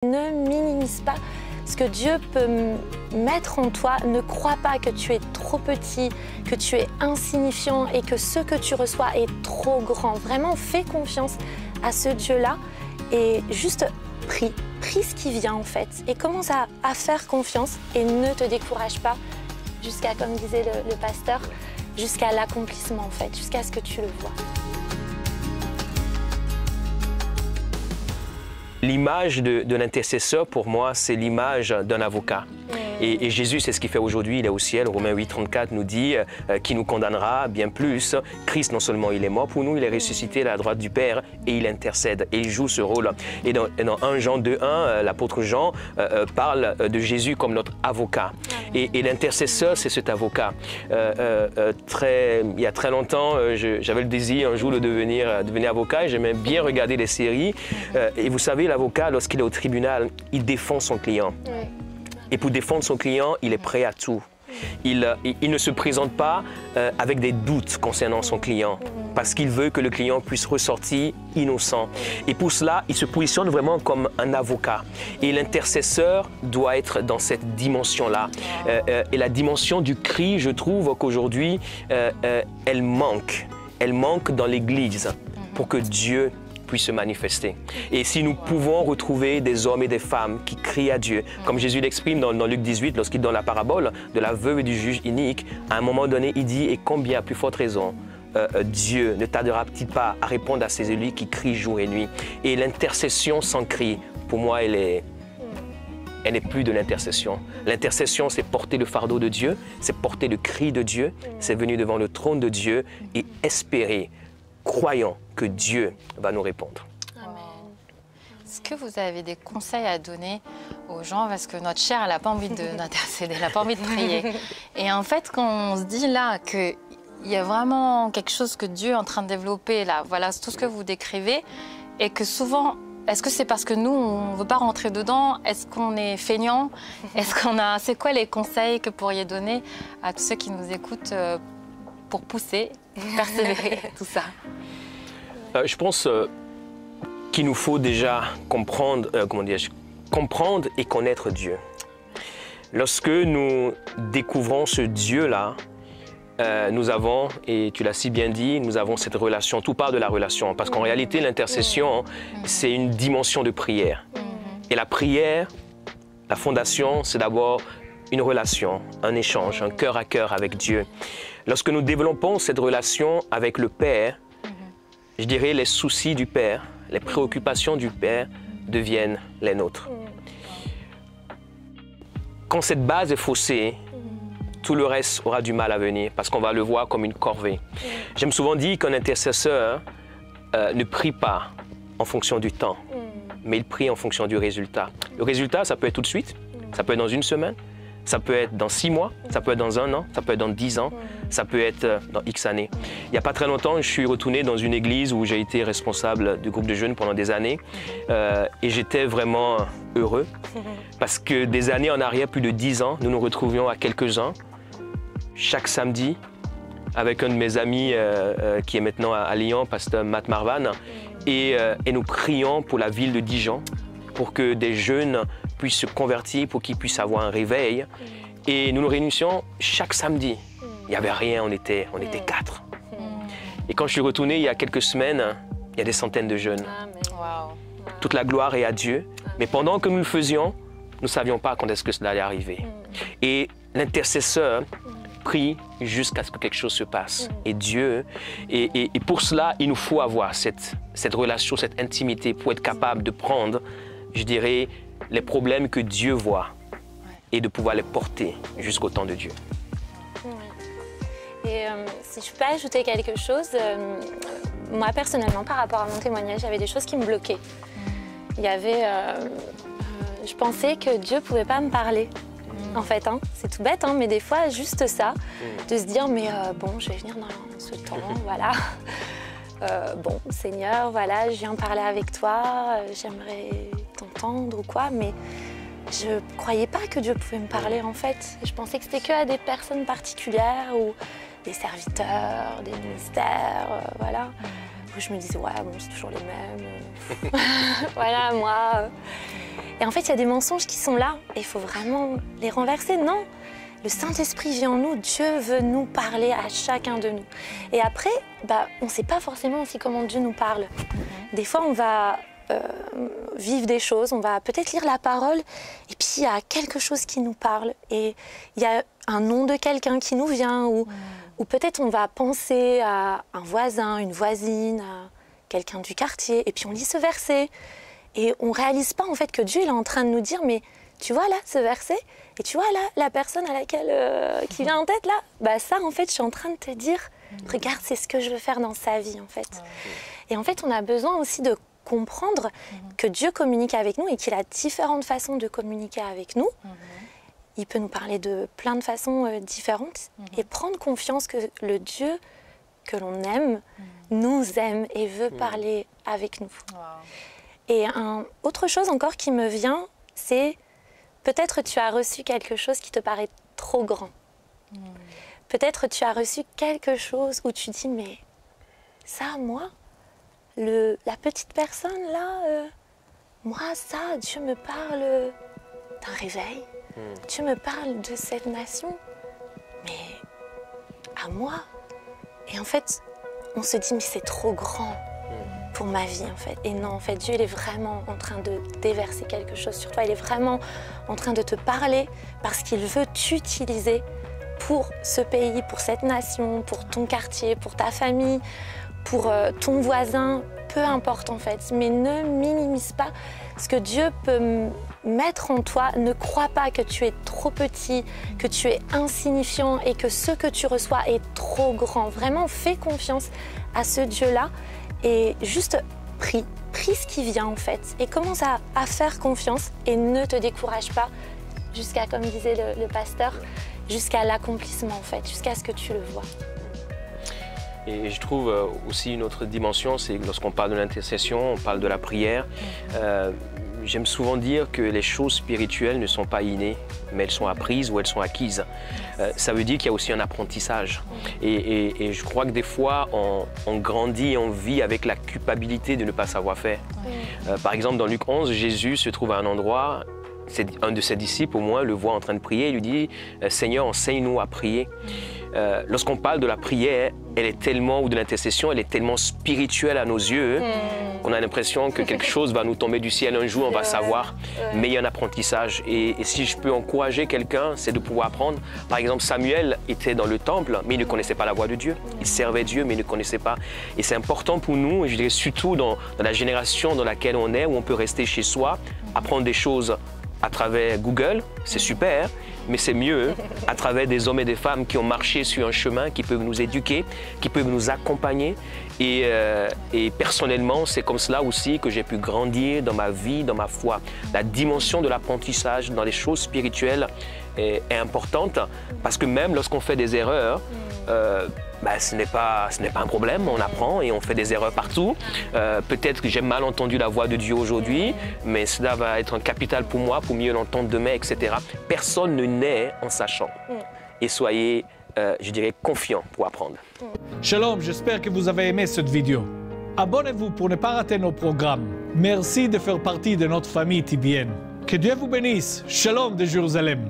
Ne minimise pas ce que Dieu peut mettre en toi. Ne crois pas que tu es trop petit, que tu es insignifiant et que ce que tu reçois est trop grand. Vraiment, fais confiance à ce Dieu-là et juste prie. Prie ce qui vient en fait et commence à faire confiance et ne te décourage pas jusqu'à, comme disait le pasteur, jusqu'à l'accomplissement en fait, jusqu'à ce que tu le vois. L'image de l'intercesseur, pour moi, c'est l'image d'un avocat. Et Jésus, c'est ce qu'il fait aujourd'hui, il est au ciel. Romains 8, 34 nous dit qui nous condamnera bien plus. Christ, non seulement il est mort pour nous, il est ressuscité à la droite du Père et il intercède et il joue ce rôle. Et dans 1 Jean 2,1, l'apôtre Jean parle de Jésus comme notre avocat. Et l'intercesseur, c'est cet avocat. Il y a très longtemps, j'avais le désir un jour de devenir avocat et j'aimais bien regarder les séries. Et vous savez, l'avocat, lorsqu'il est au tribunal, il défend son client. Et pour défendre son client, il est prêt à tout. Il ne se présente pas avec des doutes concernant son client parce qu'il veut que le client puisse ressortir innocent. Et pour cela, il se positionne vraiment comme un avocat. Et l'intercesseur doit être dans cette dimension-là. Et la dimension du cri, je trouve qu'aujourd'hui, elle manque. Elle manque dans l'Église pour que Dieu puisse se manifester. Et si nous pouvons retrouver des hommes et des femmes qui crient à Dieu, comme Jésus l'exprime dans Luc 18, lorsqu'il donne la parabole de la veuve et du juge inique, à un moment donné, il dit « Et combien, à plus forte raison, Dieu ne tardera-t-il pas à répondre à ses élus qui crient jour et nuit ?» Et l'intercession sans cri, pour moi, elle n'est plus de l'intercession. L'intercession, c'est porter le fardeau de Dieu, c'est porter le cri de Dieu, c'est venir devant le trône de Dieu et espérer, croyant que Dieu va nous répondre. Amen. Est-ce que vous avez des conseils à donner aux gens? Parce que notre chair, elle n'a pas envie d'intercéder, elle n'a pas envie de prier. Et en fait, quand on se dit là qu'il y a vraiment quelque chose que Dieu est en train de développer, là, voilà tout ce que vous décrivez, et que souvent, est-ce que c'est parce que nous, on ne veut pas rentrer dedans? Est-ce qu'on est feignant? C'est quoi les conseils que vous pourriez donner à tous ceux qui nous écoutent pour pousser, persévérer, tout ça? Je pense qu'il nous faut déjà comprendre et connaître Dieu. Lorsque nous découvrons ce Dieu-là, nous avons, et tu l'as si bien dit, nous avons cette relation, tout part de la relation, parce qu'en réalité, l'intercession, c'est une dimension de prière. Et la prière, la fondation, c'est d'abord une relation, un échange, un cœur à cœur avec Dieu. Lorsque nous développons cette relation avec le Père, je dirais les soucis du Père, les préoccupations du Père deviennent les nôtres. Quand cette base est faussée, tout le reste aura du mal à venir parce qu'on va le voir comme une corvée. J'aime souvent dire qu'un intercesseur ne prie pas en fonction du temps, mais il prie en fonction du résultat. Le résultat, ça peut être tout de suite, ça peut être dans une semaine, ça peut être dans 6 mois, ça peut être dans 1 an, ça peut être dans 10 ans, ça peut être dans X années. Il n'y a pas très longtemps, je suis retourné dans une église où j'ai été responsable du groupe de jeunes pendant des années et j'étais vraiment heureux parce que des années en arrière, plus de 10 ans, nous nous retrouvions à quelques-uns chaque samedi avec un de mes amis qui est maintenant à Lyon, pasteur Matt Marvan, et nous prions pour la ville de Dijon pour que des jeunes puissent se convertir, pour qu'ils puissent avoir un réveil. Et nous nous réunissions chaque samedi. Il n'y avait rien, on était 4. Et quand je suis retourné il y a quelques semaines, il y a des centaines de jeunes. Wow. Toute la gloire est à Dieu. Mais pendant que nous le faisions, nous ne savions pas quand est-ce que cela allait arriver. Et l'intercesseur prie jusqu'à ce que quelque chose se passe. Et Dieu, et pour cela, il nous faut avoir cette relation, cette intimité pour être capable de prendre, je dirais, les problèmes que Dieu voit et de pouvoir les porter jusqu'au temps de Dieu. Et si je peux ajouter quelque chose, moi personnellement, par rapport à mon témoignage, il y avait des choses qui me bloquaient. Il y avait, je pensais que Dieu ne pouvait pas me parler. En fait, hein, c'est tout bête, hein, mais des fois, juste ça, de se dire, mais bon, je vais venir dans ce temps, voilà. Bon, Seigneur, voilà, je viens parler avec toi, j'aimerais t'entendre ou quoi, mais je ne croyais pas que Dieu pouvait me parler, en fait. Je pensais que c'était que à des personnes particulières ou des serviteurs, des ministères, voilà. Où je me disais, ouais, bon, c'est toujours les mêmes. Voilà, moi. Et en fait, il y a des mensonges qui sont là et il faut vraiment les renverser. Non, le Saint-Esprit vit en nous, Dieu veut nous parler à chacun de nous. Et après, on ne sait pas forcément aussi comment Dieu nous parle. Des fois, on va vivre des choses, on va peut-être lire la parole et puis il y a quelque chose qui nous parle et il y a un nom de quelqu'un qui nous vient ou peut-être on va penser à un voisin, une voisine, à quelqu'un du quartier et puis on lit ce verset et on ne réalise pas en fait que Dieu il est en train de nous dire mais tu vois là ce verset et tu vois là la personne à laquelle qui vient en tête là, ça en fait je suis en train de te dire regarde c'est ce que je veux faire dans sa vie en fait. Et en fait on a besoin aussi de comprendre que Dieu communique avec nous et qu'il a différentes façons de communiquer avec nous. Il peut nous parler de plein de façons différentes et prendre confiance que le Dieu que l'on aime nous aime et veut parler avec nous. Et autre chose encore qui me vient, c'est peut-être tu as reçu quelque chose qui te paraît trop grand. Peut-être tu as reçu quelque chose où tu dis mais ça moi la petite personne là, moi ça, Dieu me parle d'un réveil, Dieu me parle de cette nation, mais à moi. Et en fait, on se dit mais c'est trop grand pour ma vie en fait. Et non, en fait, Dieu il est vraiment en train de déverser quelque chose sur toi, il est vraiment en train de te parler parce qu'il veut t'utiliser pour ce pays, pour cette nation, pour ton quartier, pour ta famille, pour ton voisin, peu importe en fait, mais ne minimise pas ce que Dieu peut mettre en toi. Ne crois pas que tu es trop petit, que tu es insignifiant et que ce que tu reçois est trop grand. Vraiment, fais confiance à ce Dieu-là et juste prie ce qui vient en fait et commence à faire confiance et ne te décourage pas jusqu'à, comme disait le pasteur, jusqu'à l'accomplissement en fait, jusqu'à ce que tu le vois. Et je trouve aussi une autre dimension, c'est lorsqu'on parle de l'intercession, on parle de la prière. J'aime souvent dire que les choses spirituelles ne sont pas innées, mais elles sont apprises ou elles sont acquises. Ça veut dire qu'il y a aussi un apprentissage. Et je crois que des fois, on grandit et on vit avec la culpabilité de ne pas savoir faire. Par exemple, dans Luc 11, Jésus se trouve à un endroit, un de ses disciples au moins le voit en train de prier, il lui dit « Seigneur, enseigne-nous à prier ». Lorsqu'on parle de la prière, elle est tellement, ou de l'intercession, elle est tellement spirituelle à nos yeux qu'on a l'impression que quelque chose va nous tomber du ciel un jour, on va savoir. Mais il y a un apprentissage. Et si je peux encourager quelqu'un, c'est de pouvoir apprendre. Par exemple, Samuel était dans le temple, mais il ne connaissait pas la voix de Dieu. Il servait Dieu, mais il ne connaissait pas. Et c'est important pour nous, et je dirais surtout dans la génération dans laquelle on est, où on peut rester chez soi, apprendre des choses à travers Google, c'est super, mais c'est mieux à travers des hommes et des femmes qui ont marché sur un chemin, qui peuvent nous éduquer, qui peuvent nous accompagner. Et personnellement, c'est comme cela aussi que j'ai pu grandir dans ma vie, dans ma foi. La dimension de l'apprentissage dans les choses spirituelles est importante parce que même lorsqu'on fait des erreurs, ce n'est pas un problème, on apprend et on fait des erreurs partout. Peut-être que j'ai mal entendu la voix de Dieu aujourd'hui, mais cela va être un capital pour moi, pour mieux l'entendre demain, etc. Personne ne naît en sachant. Et soyez, je dirais, confiants pour apprendre. Shalom, j'espère que vous avez aimé cette vidéo. Abonnez-vous pour ne pas rater nos programmes. Merci de faire partie de notre famille TBN. Que Dieu vous bénisse. Shalom de Jérusalem.